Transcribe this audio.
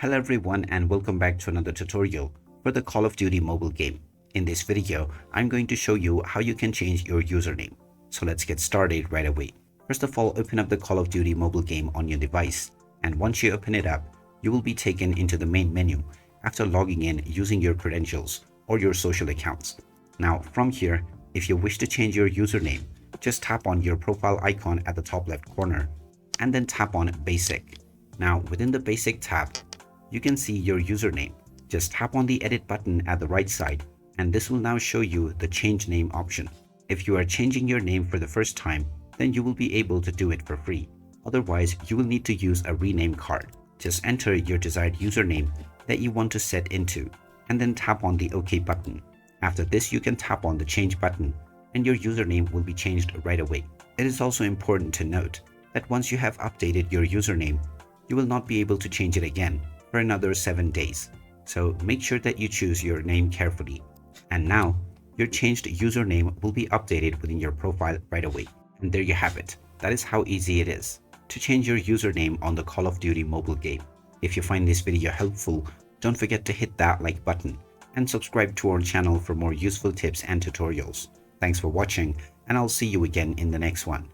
Hello everyone and welcome back to another tutorial for the Call of Duty mobile game. In this video, I'm going to show you how you can change your username. So let's get started right away. First of all, open up the Call of Duty mobile game on your device, and once you open it up, you will be taken into the main menu after logging in using your credentials or your social accounts. Now from here, if you wish to change your username, just tap on your profile icon at the top left corner and then tap on Basic. Now within the Basic tab, you can see your username. Just tap on the edit button at the right side and this will now show you the change name option. If you are changing your name for the first time, then you will be able to do it for free. Otherwise, you will need to use a rename card. Just enter your desired username that you want to set into and then tap on the OK button. After this, you can tap on the change button and your username will be changed right away. It is also important to note that once you have updated your username, you will not be able to change it again for another 7 days. So make sure that you choose your name carefully. And now your changed username will be updated within your profile right away. And there you have it. That is how easy it is to change your username on the Call of Duty mobile game. If you find this video helpful, don't forget to hit that like button and subscribe to our channel for more useful tips and tutorials. Thanks for watching, and I'll see you again in the next one.